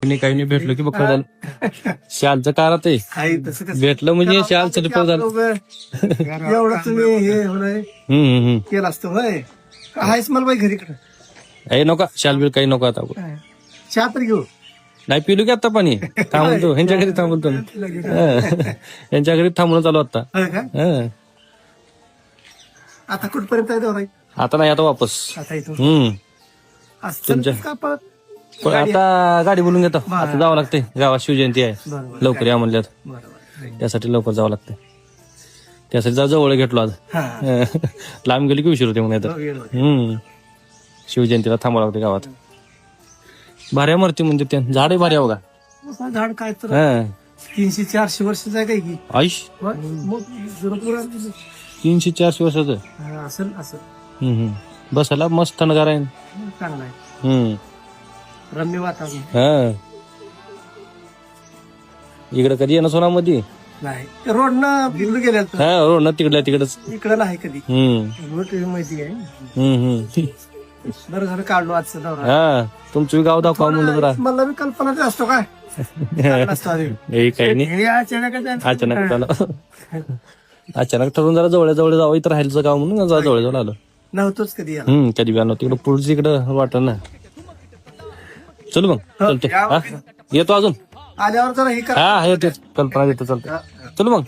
काही नाही भेटलो की बघ झालं शालचं कारात आहे आहे तसं कसं भेटलं म्हणजे शाल सलिपर झालं. एवढं तुम्ही हे होणार केलं असतं होय आहेस मला बाई घरी काही नका शाल बिल काही नको आता चहा तर घेऊ नाही पिलू की आता पाणी थांबतो ह्यांच्या घरी थांबतो यांच्या घरी थांबून चालू आता. होय का हं. आता कुठपर्यंत आहे तेवढा आता नाही आता वापस. आता इथून तुमच्या- असं का परत पण आता गाडी बोलून घेतो आता जावं लागते गावात शिवजयंती आहे बरोबर लवकर या म्हणल्यात बरोबर त्यासाठी लवकर जावं लागते त्यासाठी जवळ घेतलो आज. हा लांब गेली की उशीर होते म्हणून वेळ तर शिवजयंतीला थांबावं लागते गावात. भाऱ्या मरती म्हणजे ते झाड आहे भाऱ्या बघा. होतं. झाड काय तर हा 300-400 वर्षाचं आहे काय की आयुष होय? मग जुनं पुराण दिलं. 300-400 वर्षाचं. हा, असेल असं बसायला मस्त थंडगार आहे. चांगलं आहे हम्म रम्य वातावरण हा इकडे कधी येणं सोनामध्ये नाही रोडनं बिल्डू गेल्या हा हो ना तिकडल्या तिकडच. इकडं नाही कधी रोड माहिती आहे बरं झालं काढलो आजचं दौरा हा तुमचं गाव दाखवा म्हणलं जरा. मला बी कल्पना ते असतो काय नसतो आधी. हे काही नाही हे अचानकच आहे. अचानक झालं अचानक ठरून जरा जवळ जवळ जावं इथं राहायचं गाव म्हणून जरा जवळ जवळ आलो. नव्हतोच कधी याला. कधी बी आलो तिकडं पुढचं इकडं वाटत ना. चल मग चलते हा येतो अजून आल्यावर जरा हे करा हा येते कल्पना देतो चलते चल मग